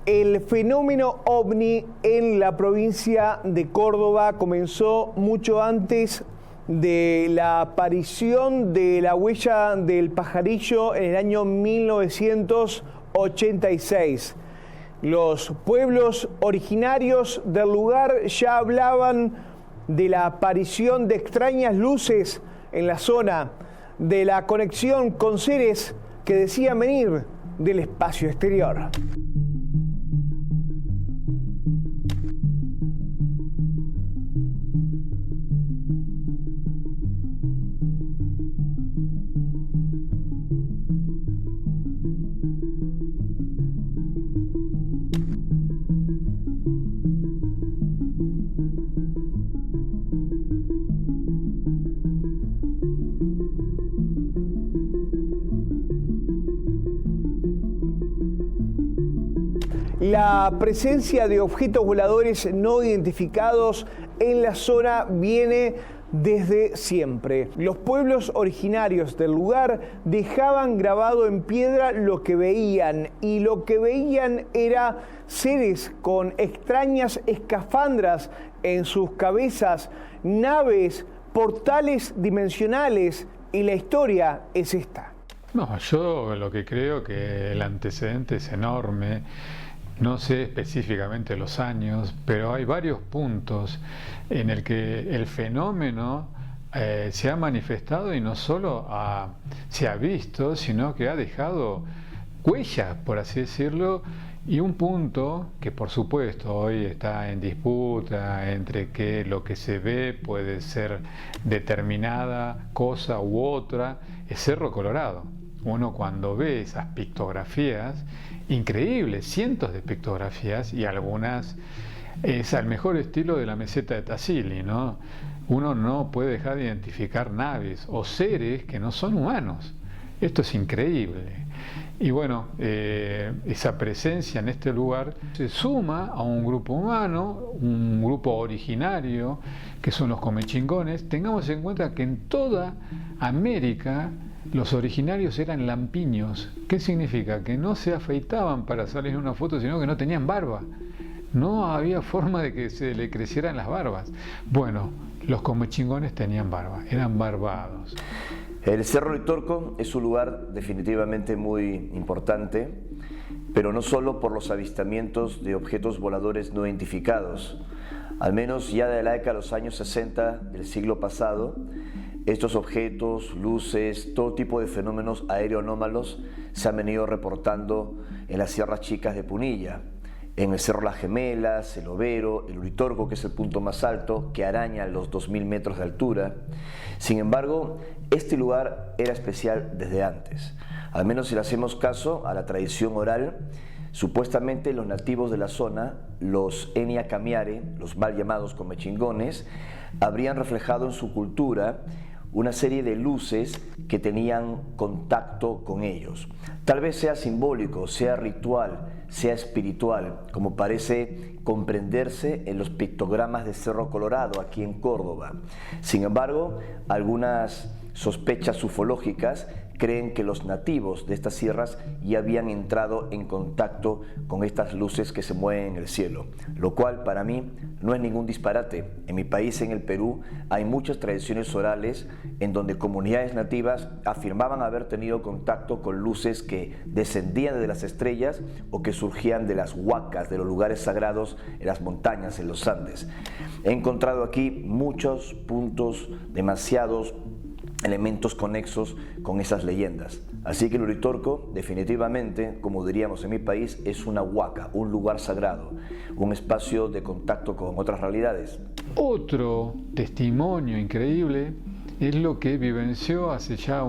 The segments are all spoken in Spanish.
El fenómeno ovni en la provincia de Córdoba comenzó mucho antes de la aparición de la huella del pajarillo en el año 1986. Los pueblos originarios del lugar ya hablaban de la aparición de extrañas luces en la zona, de la conexión con seres que decían venir del espacio exterior. La presencia de objetos voladores no identificados en la zona viene desde siempre. Los pueblos originarios del lugar dejaban grabado en piedra lo que veían, y lo que veían era seres con extrañas escafandras en sus cabezas, naves, portales dimensionales, y la historia es esta. No, yo lo que creo que el antecedente es enorme. No sé específicamente los años, pero hay varios puntos en el que el fenómeno se ha manifestado y no solo se ha visto, sino que ha dejado huellas, por así decirlo, y un punto que por supuesto hoy está en disputa entre que lo que se ve puede ser determinada cosa u otra, es Cerro Colorado. Uno cuando ve esas pictografías, increíbles, cientos de pictografías, y algunas es al mejor estilo de la meseta de Tassili, ¿no? Uno no puede dejar de identificar naves o seres que no son humanos. Esto es increíble. Y bueno, esa presencia en este lugar se suma a un grupo humano, un grupo originario, que son los comechingones. Tengamos en cuenta que en toda América los originarios eran lampiños. ¿Qué significa? Que no se afeitaban para salir en una foto, sino que no tenían barba. No había forma de que se le crecieran las barbas. Bueno, los comechingones tenían barba, eran barbados. El Cerro Uritorco es un lugar definitivamente muy importante, pero no solo por los avistamientos de objetos voladores no identificados. Al menos ya de la década de los años 60 del siglo pasado, estos objetos, luces, todo tipo de fenómenos aeroanómalos se han venido reportando en las sierras chicas de Punilla, en el Cerro Las Gemelas, el Overo, el Uritorco, que es el punto más alto, que araña los 2000 metros de altura. Sin embargo, este lugar era especial desde antes. Al menos si le hacemos caso a la tradición oral, supuestamente los nativos de la zona, los Enia Camiare, los mal llamados comechingones, habrían reflejado en su cultura una serie de luces que tenían contacto con ellos. Tal vez sea simbólico, sea ritual, sea espiritual, como parece comprenderse en los pictogramas de Cerro Colorado, aquí en Córdoba. Sin embargo, algunas sospechas ufológicas creen que los nativos de estas sierras ya habían entrado en contacto con estas luces que se mueven en el cielo, lo cual para mí no es ningún disparate. En mi país, en el Perú, hay muchas tradiciones orales en donde comunidades nativas afirmaban haber tenido contacto con luces que descendían de las estrellas o que surgían de las huacas, de los lugares sagrados en las montañas, en los Andes. He encontrado aquí muchos puntos, demasiados elementos conexos con esas leyendas. Así que el Uritorco, definitivamente, como diríamos en mi país, es una huaca, un lugar sagrado, un espacio de contacto con otras realidades. Otro testimonio increíble es lo que vivenció hace ya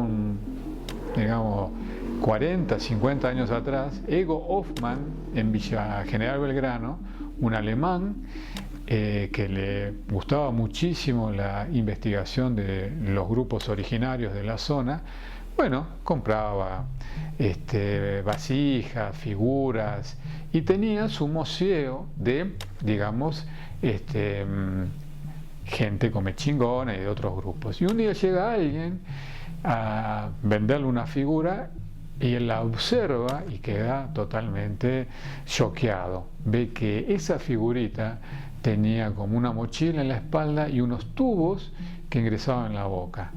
40, 50 años atrás, Ego Hoffmann en Villa General Belgrano, un alemán que le gustaba muchísimo la investigación de los grupos originarios de la zona. Bueno, compraba vasijas, figuras, y tenía su museo de, digamos, gente comechingona y de otros grupos. Y un día llega alguien a venderle una figura y él la observa y queda totalmente choqueado. Ve que esa figurita tenía como una mochila en la espalda y unos tubos que ingresaban en la boca.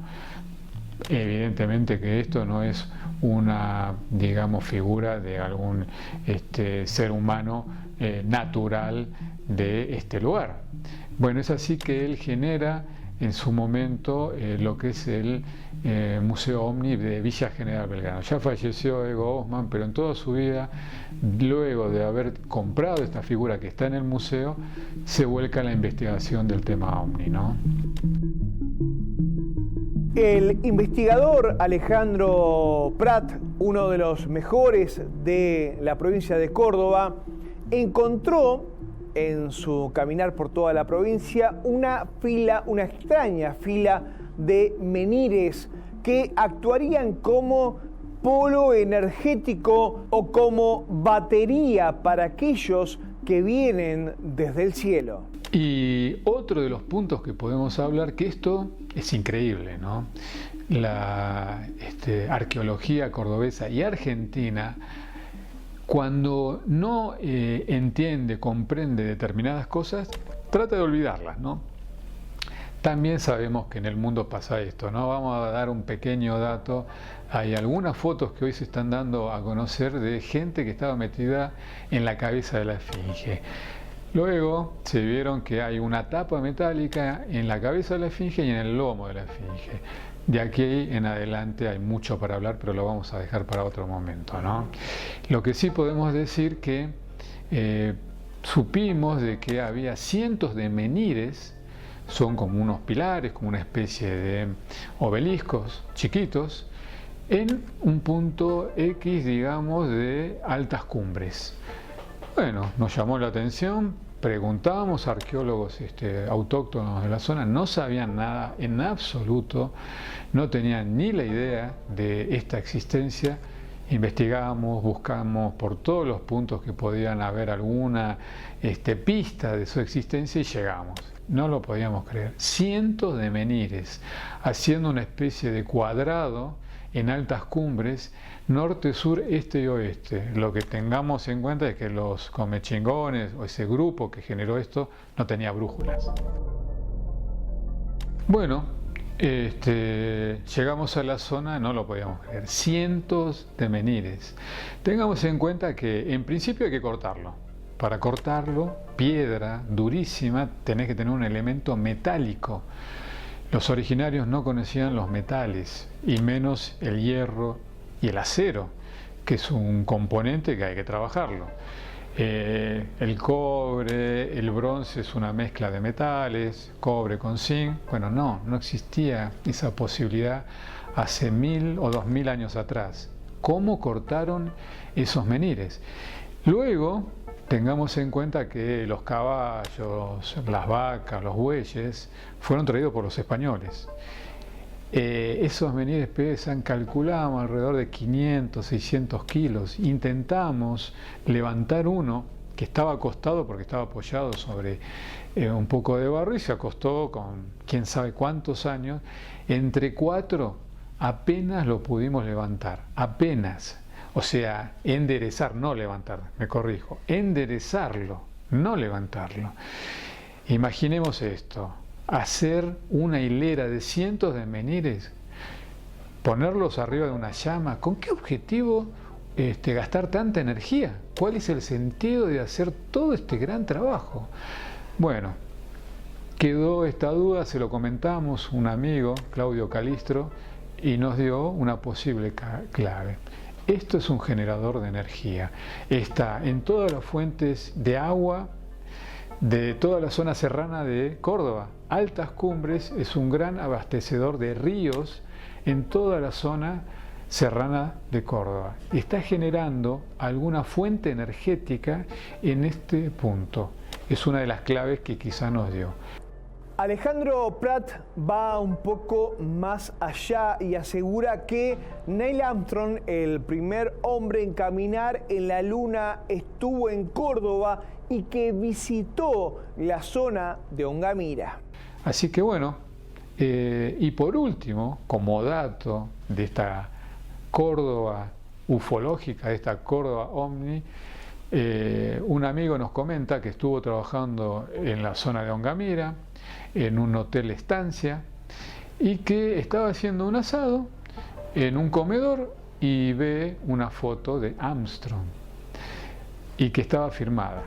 Evidentemente que esto no es una, digamos, figura de algún ser humano natural de este lugar. Bueno, es así que él genera en su momento lo que es el Museo OVNI de Villa General Belgrano. Ya falleció Ego Osman, pero en toda su vida, luego de haber comprado esta figura que está en el museo, se vuelca a la investigación del tema OVNI, ¿no? El investigador Alejandro Prat, uno de los mejores de la provincia de Córdoba, encontró en su caminar por toda la provincia una extraña fila de menires que actuarían como polo energético o como batería para aquellos que vienen desde el cielo. Y otro de los puntos que podemos hablar, que esto es increíble, ¿no? La arqueología cordobesa y argentina, cuando no entiende, comprende determinadas cosas, trata de olvidarlas, ¿no? También sabemos que en el mundo pasa esto, ¿no? Vamos a dar un pequeño dato. Hay algunas fotos que hoy se están dando a conocer de gente que estaba metida en la cabeza de la esfinge. Luego se vieron que hay una tapa metálica en la cabeza de la esfinge y en el lomo de la esfinge. De aquí en adelante hay mucho para hablar, pero lo vamos a dejar para otro momento, ¿no? Lo que sí podemos decir que supimos de que había cientos de menires, son como unos pilares, como una especie de obeliscos chiquitos, en un punto X, digamos, de altas cumbres. Bueno, nos llamó la atención, preguntábamos a arqueólogos autóctonos de la zona, no sabían nada en absoluto, no tenían ni la idea de esta existencia. Investigamos, buscamos por todos los puntos que podían haber alguna pista de su existencia y llegamos. No lo podíamos creer. Cientos de menires haciendo una especie de cuadrado en altas cumbres, norte, sur, este y oeste. Lo que tengamos en cuenta es que los comechingones o ese grupo que generó esto no tenía brújulas. Bueno, llegamos a la zona, no lo podíamos creer, cientos de menires. Tengamos en cuenta que en principio hay que cortarlo. Para cortarlo, piedra durísima, tenés que tener un elemento metálico. Los originarios no conocían los metales, y menos el hierro y el acero, que es un componente que hay que trabajarlo. El cobre, el bronce es una mezcla de metales, cobre con zinc. Bueno, no existía esa posibilidad hace 1000 o 2000 años atrás. ¿Cómo cortaron esos menires? Luego, tengamos en cuenta que los caballos, las vacas, los bueyes fueron traídos por los españoles. Esos menires pesan, calculamos, alrededor de 500, 600 kilos. Intentamos levantar uno que estaba acostado porque estaba apoyado sobre un poco de barro y se acostó con quién sabe cuántos años. Entre 4 apenas lo pudimos levantar, apenas. O sea, enderezar, no levantar, me corrijo, enderezarlo, no levantarlo. Imaginemos esto, hacer una hilera de cientos de menires, ponerlos arriba de una llama, ¿con qué objetivo gastar tanta energía? ¿Cuál es el sentido de hacer todo este gran trabajo? Bueno, quedó esta duda, se lo comentamos un amigo, Claudio Calistro, y nos dio una posible clave. Esto es un generador de energía. Está en todas las fuentes de agua de toda la zona serrana de Córdoba. Altas Cumbres es un gran abastecedor de ríos en toda la zona serrana de Córdoba. Está generando alguna fuente energética en este punto. Es una de las claves que quizá nos dio. Alejandro Prat va un poco más allá y asegura que Neil Armstrong, el primer hombre en caminar en la Luna, estuvo en Córdoba y que visitó la zona de Ongamira. Así que bueno, y por último, como dato de esta Córdoba ufológica de esta Córdoba OVNI, un amigo nos comenta que estuvo trabajando en la zona de Ongamira, en un hotel estancia, y que estaba haciendo un asado en un comedor y ve una foto de Armstrong y que estaba firmada.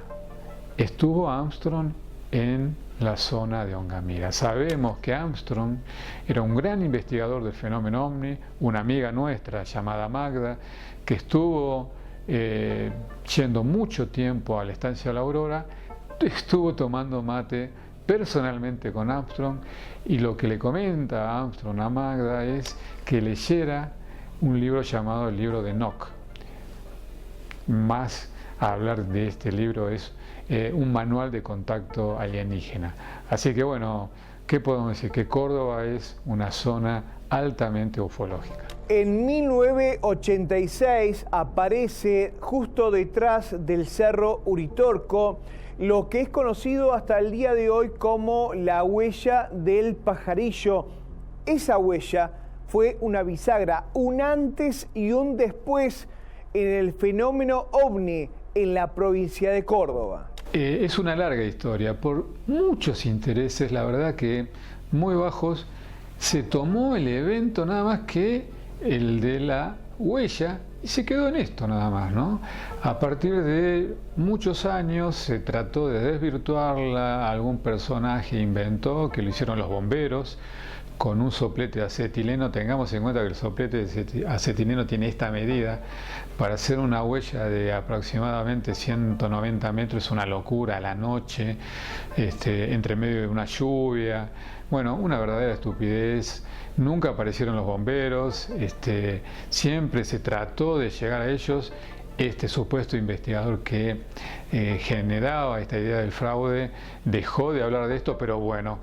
Estuvo Armstrong en la zona de Ongamira. Sabemos que Armstrong era un gran investigador del fenómeno OVNI, una amiga nuestra llamada Magda, que estuvo yendo mucho tiempo a la estancia La Aurora, estuvo tomando mate personalmente con Armstrong, y lo que le comenta Armstrong a Magda es que leyera un libro llamado el libro de Enoch. Más a hablar de este libro es un manual de contacto alienígena. Así que bueno, ¿qué podemos decir? Que Córdoba es una zona altamente ufológica. En 1986 aparece justo detrás del Cerro Uritorco lo que es conocido hasta el día de hoy como la huella del pajarillo. Esa huella fue una bisagra, un antes y un después en el fenómeno OVNI en la provincia de Córdoba. Es una larga historia, por muchos intereses, la verdad que muy bajos, se tomó el evento nada más que el de la huella y se quedó en esto nada más, ¿no? A partir de muchos años se trató de desvirtuarla, algún personaje inventó, que lo hicieron los bomberos, con un soplete de acetileno. Tengamos en cuenta que el soplete de acetileno tiene esta medida. Para hacer una huella de aproximadamente 190 metros es una locura a la noche, entre medio de una lluvia. Bueno, una verdadera estupidez. Nunca aparecieron los bomberos, siempre se trató de llegar a ellos. Este supuesto investigador que generaba esta idea del fraude dejó de hablar de esto, pero bueno,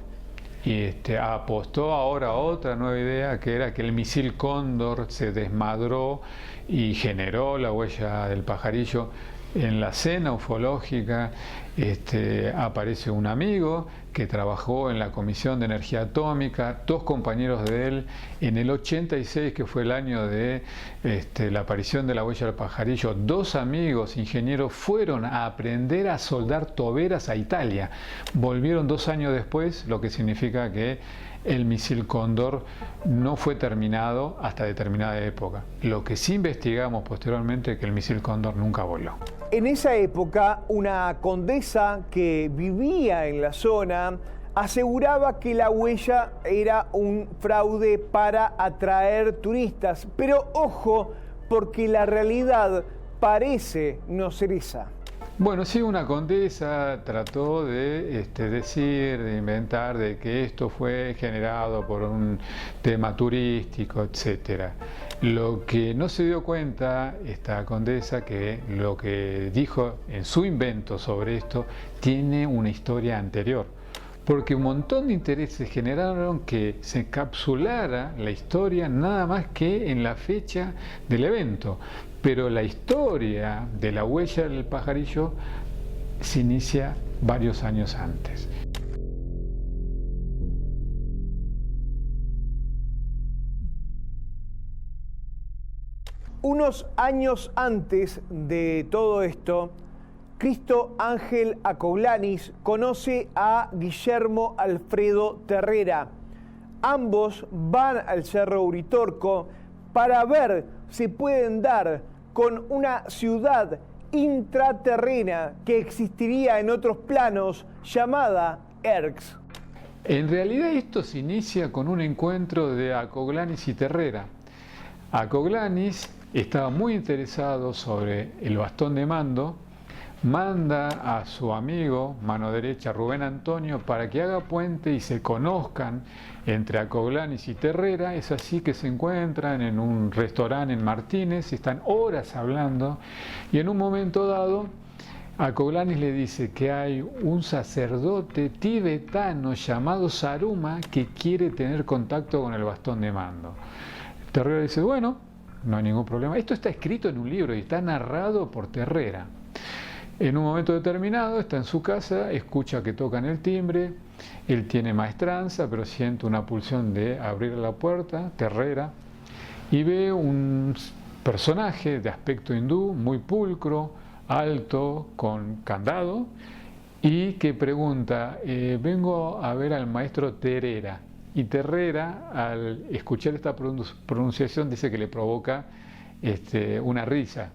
y apostó ahora a otra nueva idea, que era que el misil Cóndor se desmadró y generó la huella del pajarillo. En la cena ufológica aparece un amigo que trabajó en la Comisión de Energía Atómica, dos compañeros de él. En el 86, que fue el año de la aparición de la huella del pajarillo, dos amigos ingenieros fueron a aprender a soldar toberas a Italia. Volvieron 2 años después, lo que significa que el misil Cóndor no fue terminado hasta determinada época. Lo que sí investigamos posteriormente es que el misil Cóndor nunca voló. En esa época, una condesa que vivía en la zona aseguraba que la huella era un fraude para atraer turistas. Pero ojo, porque la realidad parece no ser esa. Bueno, sí, una condesa trató de decir, de inventar, de que esto fue generado por un tema turístico, etc. Lo que no se dio cuenta esta condesa, que lo que dijo en su invento sobre esto tiene una historia anterior, porque un montón de intereses generaron que se encapsulara la historia nada más que en la fecha del evento. Pero la historia de la huella del pajarillo se inicia varios años antes. Unos años antes de todo esto, Cristo Ángel Acoglanis conoce a Guillermo Alfredo Terrera. Ambos van al Cerro Uritorco para ver si pueden dar con una ciudad intraterrena que existiría en otros planos llamada Erx. En realidad esto se inicia con un encuentro de Acoglanis y Terrera. Acoglanis estaba muy interesado sobre el bastón de mando, manda a su amigo, mano derecha, Rubén Antonio, para que haga puente y se conozcan entre Acoglanis y Terrera. Es así que se encuentran en un restaurante en Martínez y están horas hablando, y en un momento dado Acoglanis le dice que hay un sacerdote tibetano llamado Saruma que quiere tener contacto con el bastón de mando. Terrera dice, bueno, no hay ningún problema. Esto está escrito en un libro y está narrado por Terrera. En un momento determinado está en su casa, escucha que tocan el timbre, él tiene maestranza, pero siente una pulsión de abrir la puerta, Terrera, y ve un personaje de aspecto hindú, muy pulcro, alto, con candado, y que pregunta, vengo a ver al maestro Terera. Y Terera, al escuchar esta pronunciación, dice que le provoca una risa.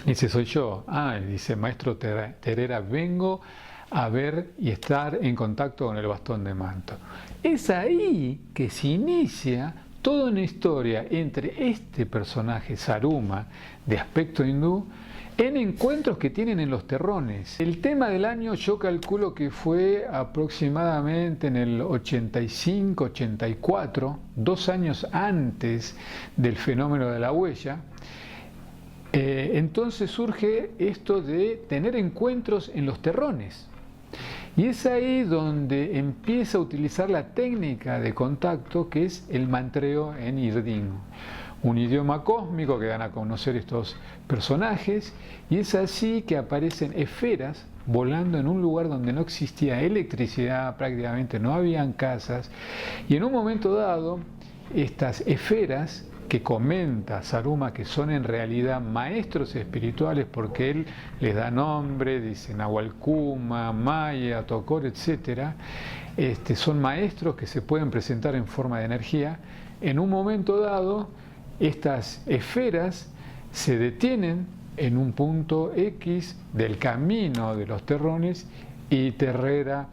Dice, soy yo. Dice, maestro Terera, vengo a ver y estar en contacto con el bastón de manto. Es ahí que se inicia toda una historia entre este personaje, Saruma, de aspecto hindú, en encuentros que tienen en los terrones. El tema del año yo calculo que fue aproximadamente en el 85-84, 2 años antes del fenómeno de la huella. Entonces surge esto de tener encuentros en los terrones. Y es ahí donde empieza a utilizar la técnica de contacto que es el mantreo en Irdin, un idioma cósmico que dan a conocer estos personajes, y es así que aparecen esferas volando en un lugar donde no existía electricidad, prácticamente no habían casas, y en un momento dado estas esferas que comenta Saruma que son en realidad maestros espirituales, porque él les da nombre, dice Nahualcuma, Maya, Tocor, etc. Son maestros que se pueden presentar en forma de energía. En un momento dado, estas esferas se detienen en un punto X del camino de los terrones y Terrera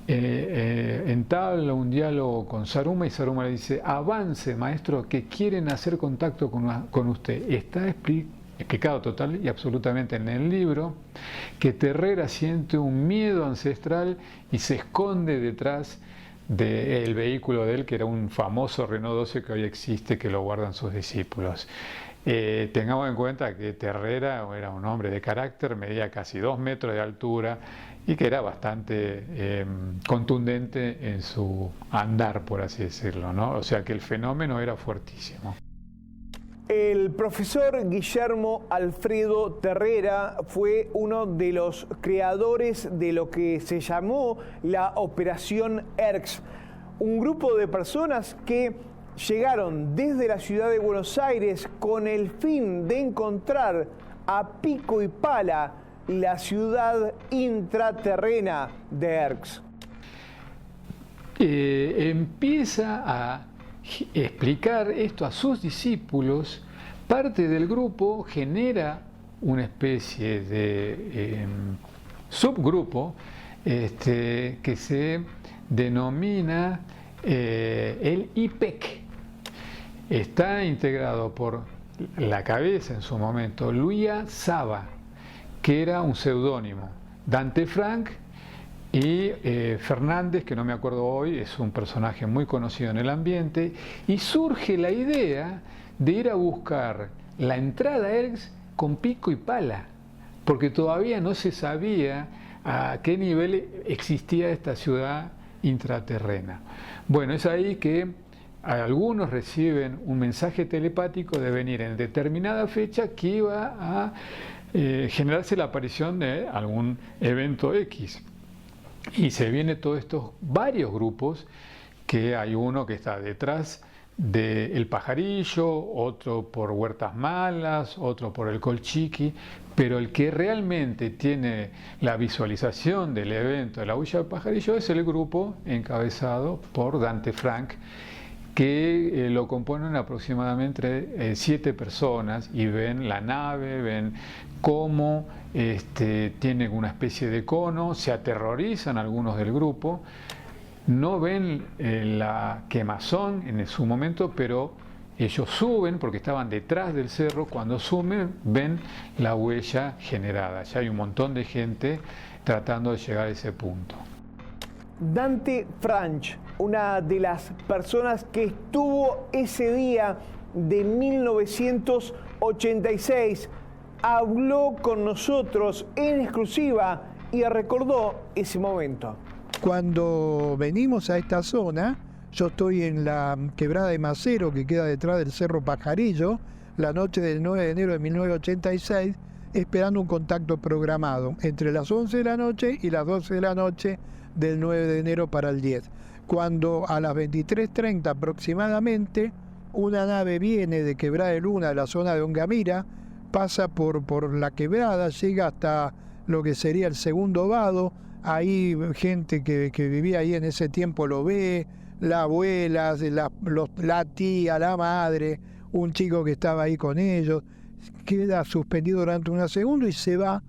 entabla un diálogo con Saruma y Saruma le dice, avance maestro, que quieren hacer contacto con usted. Está explicado total y absolutamente en el libro que Terrera siente un miedo ancestral y se esconde detrás del vehículo de él, que era un famoso Renault 12 que hoy existe, que lo guardan sus discípulos. Tengamos en cuenta que Terrera era un hombre de carácter, medía casi 2 metros de altura y que era bastante contundente en su andar, por así decirlo, ¿no? O sea que el fenómeno era fuertísimo. El profesor Guillermo Alfredo Terrera fue uno de los creadores de lo que se llamó la Operación ERX, un grupo de personas que llegaron desde la ciudad de Buenos Aires con el fin de encontrar a pico y pala la ciudad intraterrena de ERX. Empieza a explicar esto a sus discípulos. Parte del grupo genera una especie de subgrupo que se denomina el IPEC. Está integrado por la cabeza en su momento, Luía Saba, que era un seudónimo, Dante Frank y Fernández, que no me acuerdo hoy, es un personaje muy conocido en el ambiente, y surge la idea de ir a buscar la entrada a ERX con pico y pala, porque todavía no se sabía a qué nivel existía esta ciudad intraterrena. Bueno, es ahí que algunos reciben un mensaje telepático de venir en determinada fecha que iba a generarse la aparición de algún evento X. Y se vienen todos estos varios grupos, que hay uno que está detrás del Pajarillo, otro por Huertas Malas, otro por el Colchiqui, pero el que realmente tiene la visualización del evento de la huella del Pajarillo es el grupo encabezado por Dante Frank, que lo componen aproximadamente 7 personas y ven la nave, ven cómo tienen una especie de cono, se aterrorizan algunos del grupo, no ven la quemazón en su momento, pero ellos suben porque estaban detrás del cerro. Cuando suben ven la huella generada. Ya hay un montón de gente tratando de llegar a ese punto. Dante Frank, una de las personas que estuvo ese día de 1986, habló con nosotros en exclusiva y recordó ese momento. Cuando venimos a esta zona, yo estoy en la quebrada de Macero, que queda detrás del Cerro Pajarillo, la noche del 9 de enero de 1986, esperando un contacto programado entre las 11 de la noche y las 12 de la noche del 9 de enero para el 10. Cuando a las 23:30 aproximadamente, una nave viene de Quebrada de Luna, de la zona de Ongamira, pasa por la quebrada, llega hasta lo que sería el segundo vado. Ahí gente que vivía ahí en ese tiempo lo ve, la abuela, la tía, la madre, un chico que estaba ahí con ellos, queda suspendido durante unos segundos y se va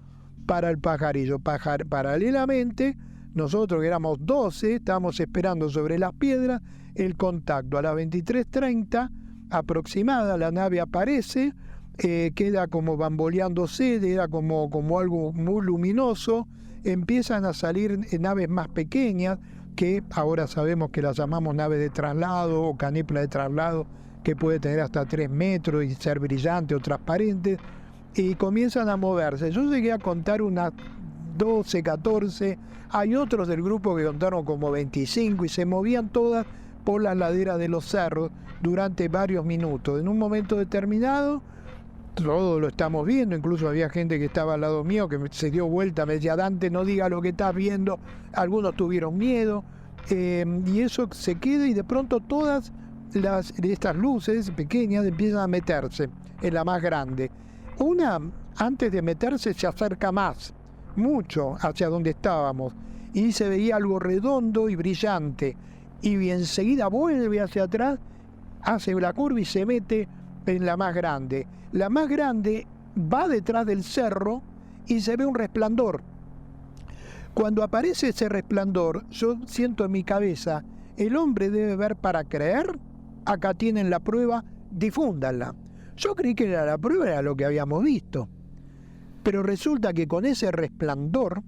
para el Pajarillo. Paralelamente, nosotros que éramos 12, estábamos esperando sobre las piedras el contacto. A las 23:30 aproximada, la nave aparece, queda como bamboleándose, era como algo muy luminoso. Empiezan a salir naves más pequeñas, que ahora sabemos que las llamamos naves de traslado o canepla de traslado, que puede tener hasta 3 metros y ser brillante o transparente, y comienzan a moverse. Yo llegué a contar unas 12, 14, hay otros del grupo que contaron como 25, y se movían todas por las laderas de los cerros durante varios minutos. En un momento determinado, todo lo estamos viendo, incluso había gente que estaba al lado mío que se dio vuelta, me decía: Dante, no diga lo que estás viendo. Algunos tuvieron miedo, y eso se queda, y de pronto todas estas luces pequeñas empiezan a meterse en la más grande. Una, antes de meterse, se acerca más, mucho, hacia donde estábamos, y se veía algo redondo y brillante, y enseguida vuelve hacia atrás, hace la curva y se mete en la más grande. La más grande va detrás del cerro y se ve un resplandor. Cuando aparece ese resplandor, yo siento en mi cabeza: el hombre debe ver para creer. Acá tienen la prueba, difúndanla. Yo creí que la prueba era lo que habíamos visto, pero resulta que con ese resplandor,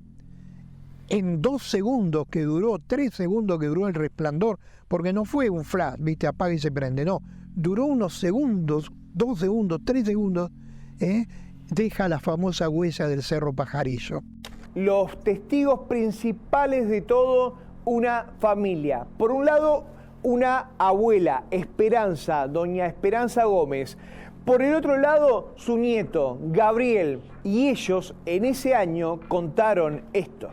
en 2 segundos que duró, 3 segundos que duró el resplandor, porque no fue un flash, viste, apaga y se prende, no, duró unos segundos, 2 segundos, 3 segundos, deja la famosa huella del Cerro Pajarillo. Los testigos principales de todo, una familia. Por un lado, una abuela, Esperanza, doña Esperanza Gómez. Por el otro lado, su nieto, Gabriel. Y ellos, en ese año, contaron esto.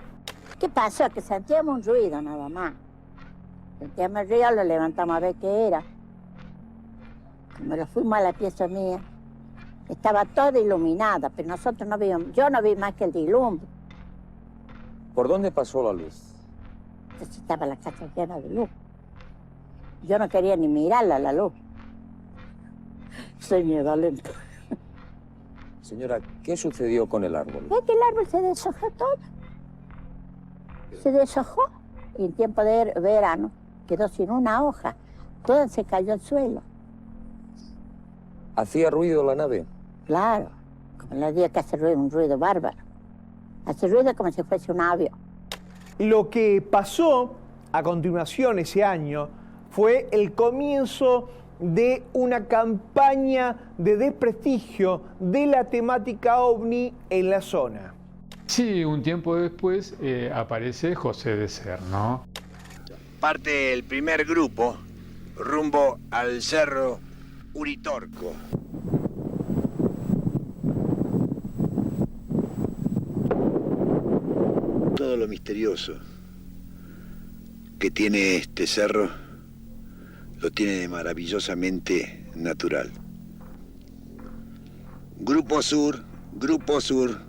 ¿Qué pasó? Que sentíamos un ruido nada más. Sentíamos el ruido, lo levantamos a ver qué era. Cuando lo fuimos a la pieza mía, estaba toda iluminada, pero nosotros no vimos, yo no vi más que el diluvio. ¿Por dónde pasó la luz? Entonces estaba la casa llena de luz. Yo no quería ni mirarla, la luz. Señora, lento. Señora, ¿qué sucedió con el árbol? Es que el árbol se deshojó todo. Se deshojó. Y en tiempo de verano quedó sin una hoja. Toda se cayó al suelo. ¿Hacía ruido la nave? Claro, como le digo que hace ruido, un ruido bárbaro. Hace ruido como si fuese un avión. Lo que pasó a continuación ese año fue el comienzo de una campaña de desprestigio de la temática ovni en la zona. Sí, un tiempo después aparece José de Ser, ¿no? Parte el primer grupo rumbo al cerro Uritorco. Todo lo misterioso que tiene este cerro lo tiene de maravillosamente natural. Grupo Sur, Grupo Sur.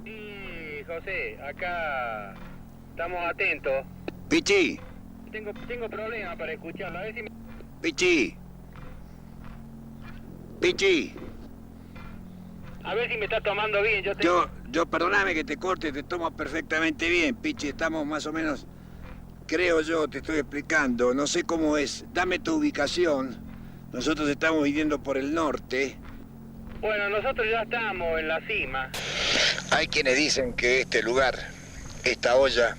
Sí, José, acá estamos atentos. Pichi, Tengo problemas para escucharlo, a ver si me... Pichi. Pichi. A ver si me está tomando bien, Yo perdóname que te corte, te tomo perfectamente bien, Pichi, estamos más o menos, creo yo, te estoy explicando, no sé cómo es, dame tu ubicación, nosotros estamos viviendo por el norte. Bueno, nosotros ya estamos en la cima. Hay quienes dicen que este lugar, esta olla,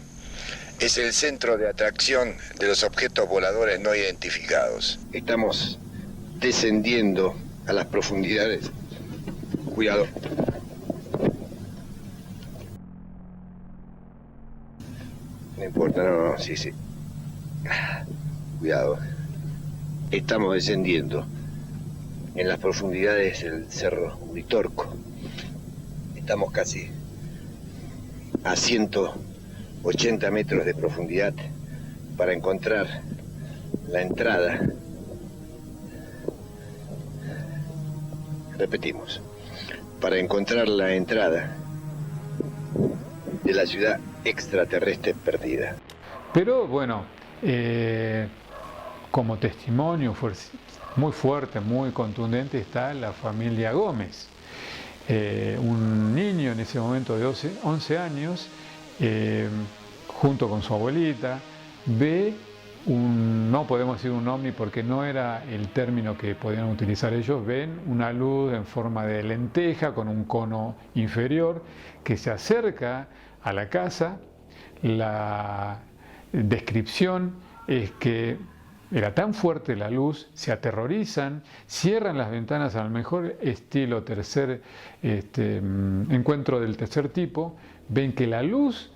es el centro de atracción de los objetos voladores no identificados. Estamos descendiendo a las profundidades. Cuidado. No importa, no, sí. Cuidado. Estamos descendiendo en las profundidades del cerro Uritorco. Estamos casi a 180 metros de profundidad para encontrar la entrada repetimos, para encontrar la entrada de la ciudad extraterrestre perdida. Pero bueno, como testimonio muy fuerte, muy contundente, está la familia Gómez. Un niño en ese momento de 11 años, junto con su abuelita, ve no podemos decir un ovni porque no era el término que podían utilizar ellos, ven una luz en forma de lenteja con un cono inferior que se acerca a la casa. La descripción es que era tan fuerte la luz, se aterrorizan, cierran las ventanas al mejor estilo encuentro del tercer tipo, ven que la luz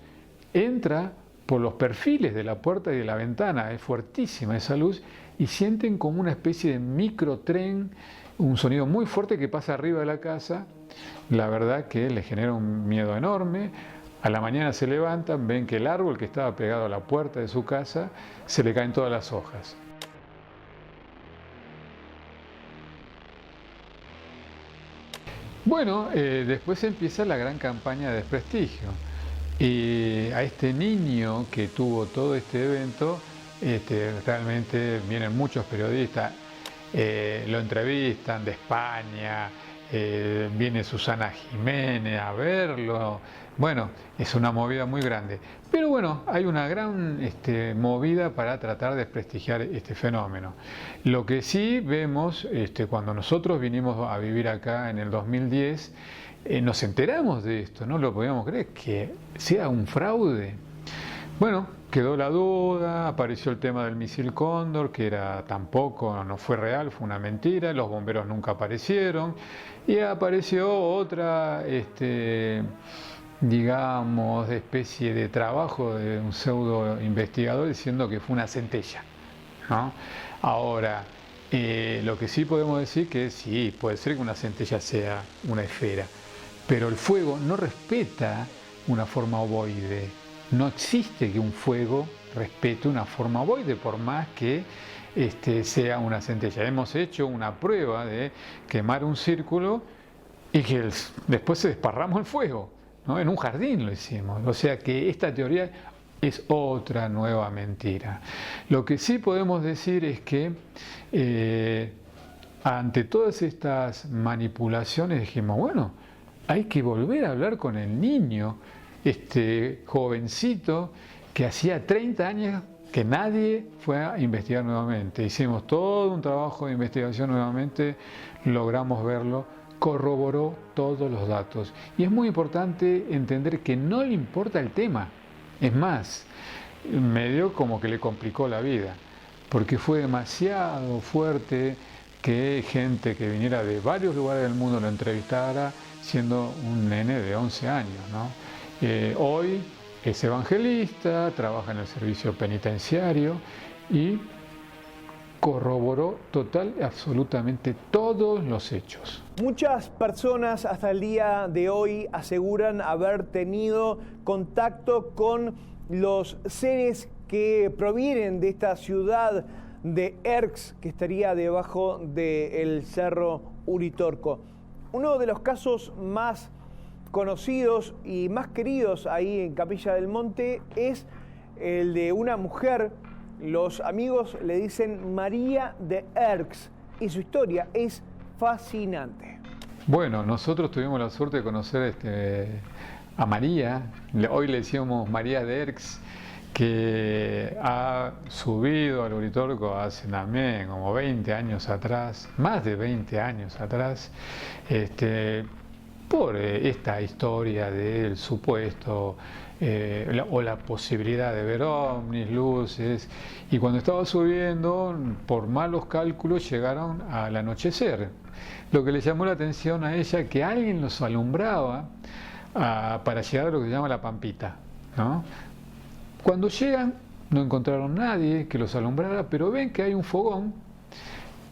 entra por los perfiles de la puerta y de la ventana, es fuertísima esa luz, y sienten como una especie de microtren, un sonido muy fuerte que pasa arriba de la casa. La verdad que les genera un miedo enorme. A la mañana se levantan, ven que el árbol que estaba pegado a la puerta de su casa se le caen todas las hojas. Bueno, después empieza la gran campaña de desprestigio. Y a este niño que tuvo todo este evento, realmente vienen muchos periodistas, lo entrevistan de España, viene Susana Jiménez a verlo. Bueno, es una movida muy grande. Pero bueno, hay una gran movida para tratar de desprestigiar este fenómeno. Lo que sí vemos, cuando nosotros vinimos a vivir acá en el 2010, nos enteramos de esto, no lo podíamos creer, que sea un fraude. Bueno, quedó la duda, apareció el tema del misil Cóndor, que no fue real, fue una mentira, los bomberos nunca aparecieron, y apareció otra, digamos, especie de trabajo de un pseudo investigador diciendo que fue una centella, ¿no? Ahora, lo que sí podemos decir que sí, puede ser que una centella sea una esfera, pero el fuego no respeta una forma ovoide. No existe que un fuego respete una forma ovoide, por más que sea una centella. Hemos hecho una prueba de quemar un círculo y que después desparramos el fuego, ¿no? En un jardín lo hicimos. O sea que esta teoría es otra nueva mentira. Lo que sí podemos decir es que ante todas estas manipulaciones dijimos, bueno, hay que volver a hablar con el niño, este jovencito que hacía 30 años que nadie fue a investigar nuevamente. Hicimos todo un trabajo de investigación nuevamente, logramos verlo, corroboró todos los datos. Y es muy importante entender que no le importa el tema. Es más, medio como que le complicó la vida, porque fue demasiado fuerte que gente que viniera de varios lugares del mundo lo entrevistara siendo un nene de 11 años, ¿no? Hoy es evangelista, trabaja en el servicio penitenciario y corroboró total y absolutamente todos los hechos. Muchas personas hasta el día de hoy aseguran haber tenido contacto con los seres que provienen de esta ciudad de Erx, que estaría debajo del Cerro Uritorco. Uno de los casos más conocidos y más queridos ahí en Capilla del Monte es el de una mujer. Los amigos le dicen María de Erx y su historia es fascinante. Bueno, nosotros tuvimos la suerte de conocer a María, hoy le decíamos María de Erx, que ha subido al Uritorco hace también como 20 años atrás, más de 20 años atrás, por esta historia del supuesto o la posibilidad de ver ovnis, luces, y cuando estaba subiendo, por malos cálculos, llegaron al anochecer. Lo que le llamó la atención a ella, que alguien los alumbraba para llegar a lo que se llama la Pampita, ¿no? Cuando llegan, no encontraron nadie que los alumbrara, pero ven que hay un fogón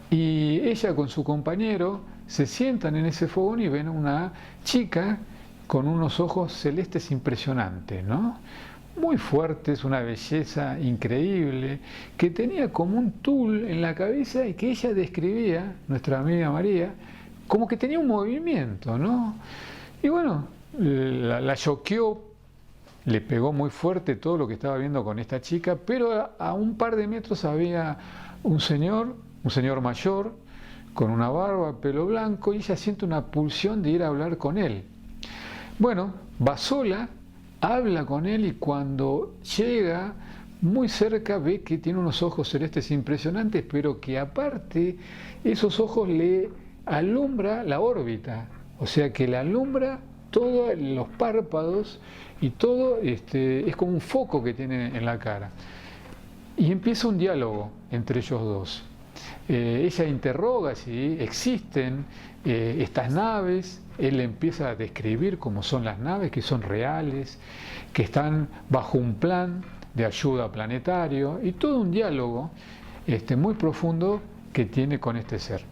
y ella con su compañero se sientan en ese fogón y ven a una chica con unos ojos celestes impresionantes, ¿no? Muy fuertes, una belleza increíble, que tenía como un tul en la cabeza y que ella describía, nuestra amiga María, como que tenía un movimiento, ¿no? Y bueno, la choqueó, le pegó muy fuerte todo lo que estaba viendo con esta chica, pero a un par de metros había un señor mayor, con una barba, pelo blanco, y ella siente una pulsión de ir a hablar con él. Bueno, va sola, habla con él y cuando llega muy cerca ve que tiene unos ojos celestes impresionantes, pero que aparte esos ojos le alumbra la órbita, o sea que le alumbra todos los párpados y todo es como un foco que tiene en la cara. Y empieza un diálogo entre ellos dos. Ella interroga si existen estas naves, él empieza a describir cómo son las naves, que son reales, que están bajo un plan de ayuda planetario, y todo un diálogo muy profundo que tiene con este ser.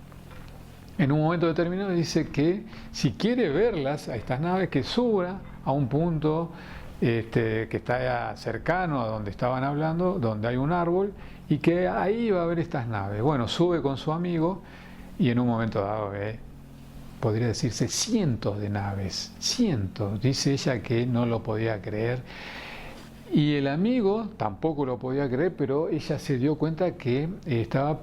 En un momento determinado dice que si quiere verlas a estas naves, que suba a un punto que está cercano a donde estaban hablando, donde hay un árbol, y que ahí va a ver estas naves. Bueno, sube con su amigo y en un momento dado ve, podría decirse, cientos de naves, cientos. Dice ella que no lo podía creer. Y el amigo tampoco lo podía creer, pero ella se dio cuenta que estaba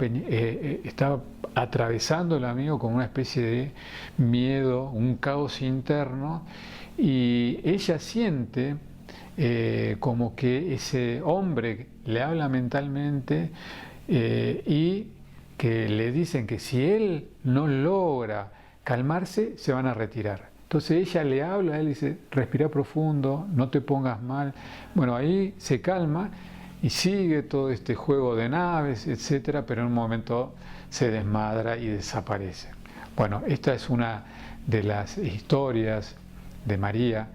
atravesando el amigo con una especie de miedo, un caos interno, y ella siente como que ese hombre le habla mentalmente y que le dicen que si él no logra calmarse, se van a retirar. Entonces ella le habla, él dice, respira profundo, no te pongas mal. Bueno, ahí se calma y sigue todo este juego de naves, etcétera, pero en un momento se desmadra y desaparece. Bueno, esta es una de las historias de María,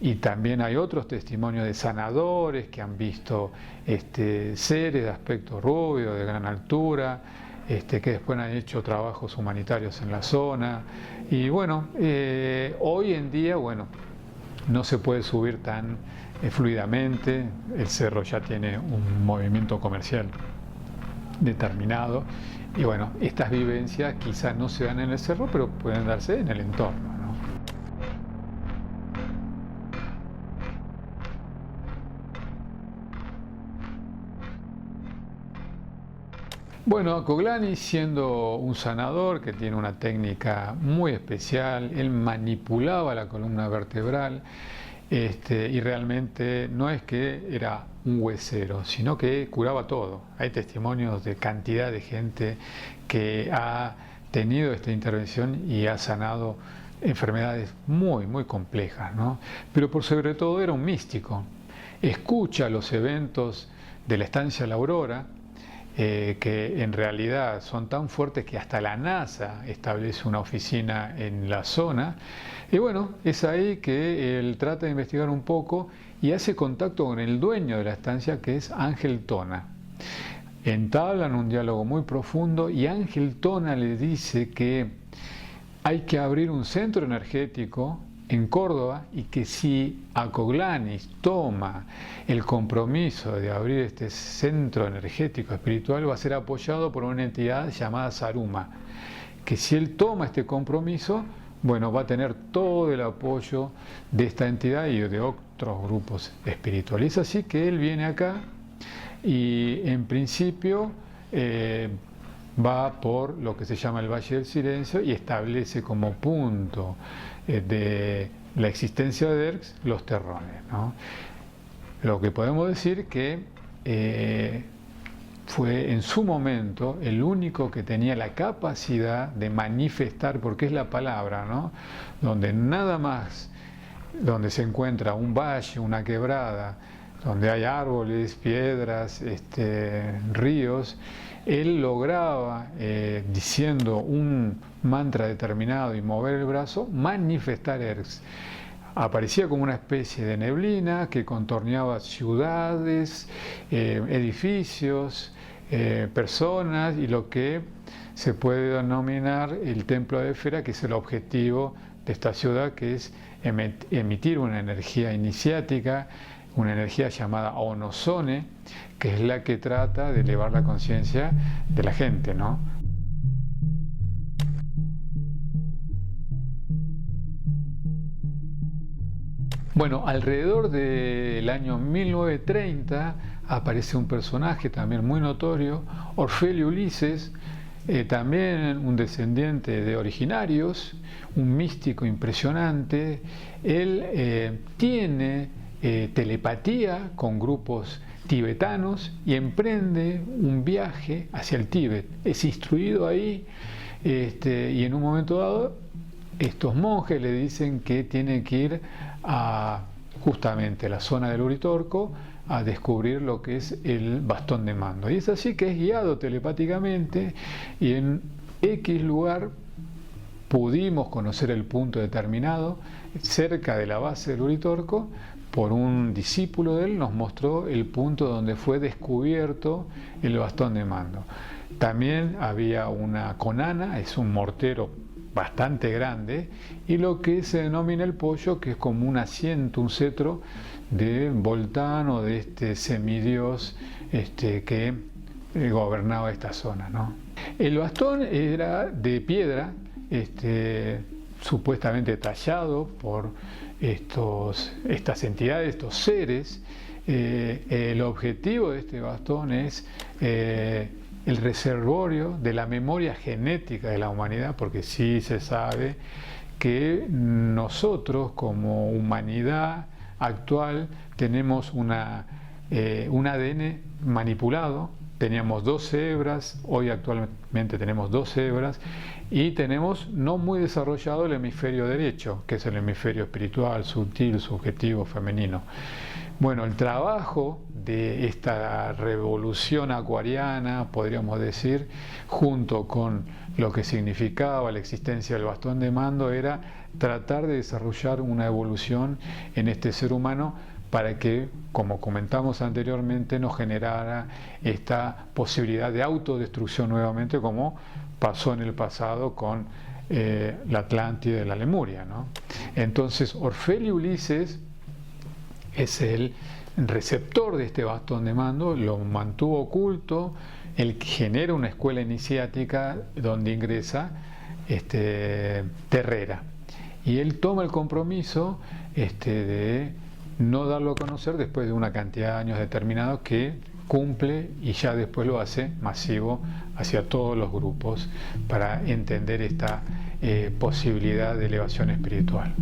y también hay otros testimonios de sanadores que han visto seres de aspecto rubio, de gran altura, que después han hecho trabajos humanitarios en la zona. Y bueno, hoy en día, bueno, no se puede subir tan fluidamente, el cerro ya tiene un movimiento comercial determinado, y bueno, estas vivencias quizás no se dan en el cerro, pero pueden darse en el entorno, ¿no? Bueno, Coglani, siendo un sanador que tiene una técnica muy especial, él manipulaba la columna vertebral, y realmente no es que era un huesero, sino que curaba todo. Hay testimonios de cantidad de gente que ha tenido esta intervención y ha sanado enfermedades muy, muy complejas, ¿no? Pero por sobre todo era un místico. Escucha los eventos de la estancia La Aurora, que en realidad son tan fuertes que hasta la NASA establece una oficina en la zona. Y bueno, es ahí que él trata de investigar un poco y hace contacto con el dueño de la estancia, que es Ángel Tona. Entablan un diálogo muy profundo y Ángel Tona le dice que hay que abrir un centro energético en Córdoba, y que si Acoglanis toma el compromiso de abrir este centro energético espiritual, va a ser apoyado por una entidad llamada Saruma, que si él toma este compromiso, bueno, va a tener todo el apoyo de esta entidad y de otros grupos espirituales. Es así que él viene acá y en principio va por lo que se llama el Valle del Silencio y establece como punto de la existencia de Dergs los terrones, ¿no? Lo que podemos decir que fue en su momento el único que tenía la capacidad de manifestar, porque es la palabra, ¿no? Donde nada más, donde se encuentra un valle, una quebrada, donde hay árboles, piedras, ríos, él lograba, diciendo un mantra determinado y mover el brazo, manifestar Ergs. Aparecía como una especie de neblina que contorneaba ciudades, edificios, personas, y lo que se puede denominar el templo de Éfera, que es el objetivo de esta ciudad, que es emitir una energía iniciática, una energía llamada Onosone, que es la que trata de elevar la conciencia de la gente, ¿no? Bueno, alrededor del año 1930 aparece un personaje también muy notorio, Orfelio Ulises, también un descendiente de originarios, un místico impresionante. Él tiene telepatía con grupos tibetanos y emprende un viaje hacia el Tíbet. Es instruido ahí y en un momento dado estos monjes le dicen que tiene que ir a justamente la zona del Uritorco a descubrir lo que es el bastón de mando. Y es así que es guiado telepáticamente y en X lugar pudimos conocer el punto determinado cerca de la base del Uritorco. Por un discípulo de él nos mostró el punto donde fue descubierto el bastón de mando. También había una conana, es un mortero bastante grande, y lo que se denomina el pollo, que es como un asiento, un cetro de Voltán o de este semidios que gobernaba esta zona, ¿no? El bastón era de piedra, supuestamente tallado por estas entidades, estos seres. El objetivo de este bastón es el reservorio de la memoria genética de la humanidad, porque sí se sabe que nosotros como humanidad actual tenemos un ADN manipulado. Teníamos 12 hebras, hoy actualmente tenemos 12 hebras, y tenemos no muy desarrollado el hemisferio derecho, que es el hemisferio espiritual, sutil, subjetivo, femenino. Bueno, el trabajo de esta revolución acuariana, podríamos decir, junto con lo que significaba la existencia del bastón de mando, era tratar de desarrollar una evolución en este ser humano para que, como comentamos anteriormente, nos generara esta posibilidad de autodestrucción nuevamente, como pasó en el pasado con la Atlántida y la Lemuria, ¿no? Entonces, Orfelio Ulises es el receptor de este bastón de mando, lo mantuvo oculto. Él genera una escuela iniciática donde ingresa Terrera, y él toma el compromiso de no darlo a conocer después de una cantidad de años determinados, que cumple, y ya después lo hace masivo hacia todos los grupos para entender esta posibilidad de elevación espiritual.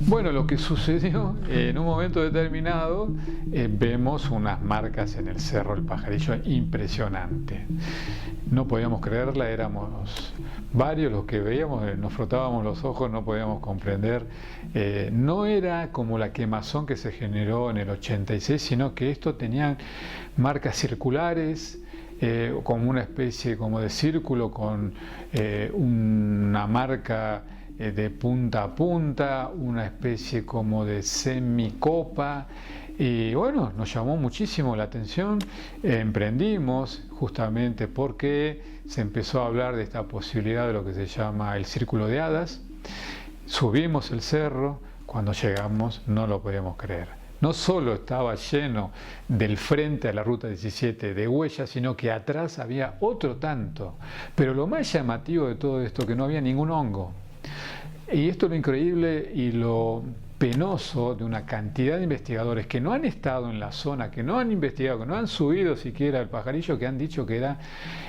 Bueno, lo que sucedió en un momento determinado, vemos unas marcas en el Cerro El Pajarillo impresionante. No podíamos creerla, éramos varios los que veíamos, nos frotábamos los ojos, no podíamos comprender. No era como la quemazón que se generó en el 86, sino que esto tenía marcas circulares, como una especie como de círculo con una marca de punta a punta, una especie como de semicopa, y bueno, nos llamó muchísimo la atención. Emprendimos justamente porque se empezó a hablar de esta posibilidad de lo que se llama el círculo de hadas. Subimos el cerro, cuando llegamos no lo podíamos creer. No solo estaba lleno del frente a la ruta 17 de huellas, sino que atrás había otro tanto. Pero lo más llamativo de todo esto, que no había ningún hongo. Y esto es lo increíble y lo penoso de una cantidad de investigadores que no han estado en la zona, que no han investigado, que no han subido siquiera el pajarillo, que han dicho que era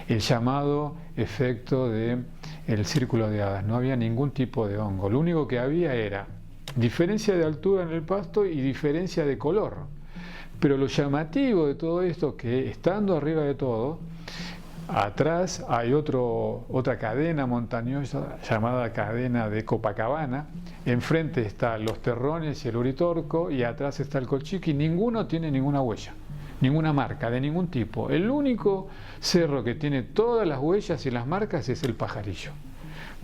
el llamado efecto del círculo de hadas. No había ningún tipo de hongo. Lo único que había era diferencia de altura en el pasto y diferencia de color. Pero lo llamativo de todo esto, que estando arriba de todo, atrás hay otra cadena montañosa llamada cadena de Copacabana. Enfrente están los Terrones y el Uritorco, y atrás está el Colchiqui. Ninguno tiene ninguna huella, ninguna marca de ningún tipo. El único cerro que tiene todas las huellas y las marcas es el Pajarillo.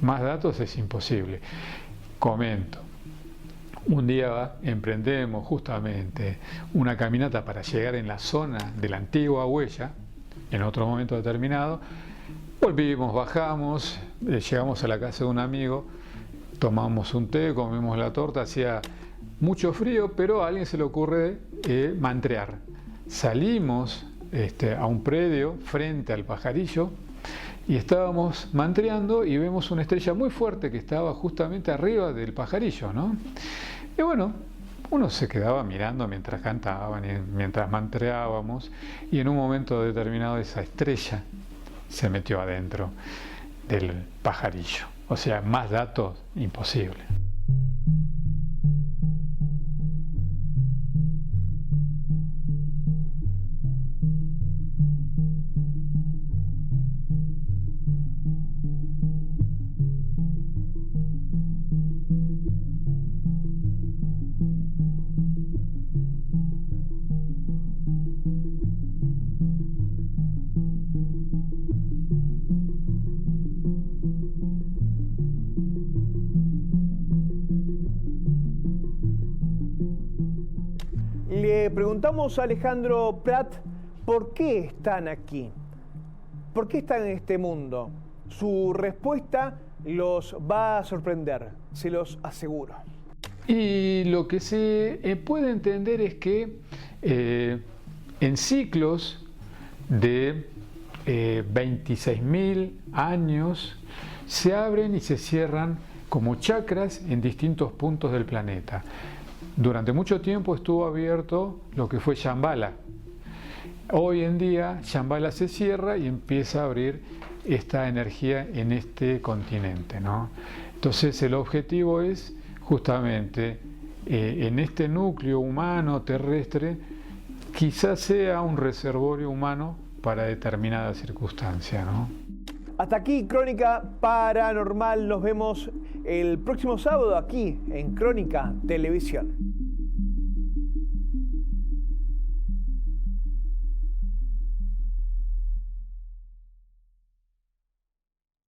Más datos es imposible. Comento. Un día emprendemos justamente una caminata para llegar en la zona de la antigua huella. En otro momento determinado, volvimos, bajamos, llegamos a la casa de un amigo, tomamos un té, comimos la torta, hacía mucho frío, pero a alguien se le ocurre mantrear. salimos a un predio frente al pajarillo y estábamos mantreando y vemos una estrella muy fuerte que estaba justamente arriba del pajarillo, ¿no? Y bueno, uno se quedaba mirando mientras cantaban y mientras mantreábamos, y en un momento determinado esa estrella se metió adentro del pajarillo. O sea, más datos imposible. Le preguntamos a Alejandro Prat por qué están aquí, por qué están en este mundo. Su respuesta los va a sorprender, se los aseguro. Y lo que se puede entender es que en ciclos de 26.000 años se abren y se cierran como chakras en distintos puntos del planeta. Durante mucho tiempo estuvo abierto lo que fue Shambhala. Hoy en día Shambhala se cierra y empieza a abrir esta energía en este continente, ¿no? Entonces el objetivo es justamente en este núcleo humano terrestre, quizás sea un reservorio humano para determinada circunstancia, ¿no? Hasta aquí Crónica Paranormal. Nos vemos el próximo sábado aquí en Crónica Televisión.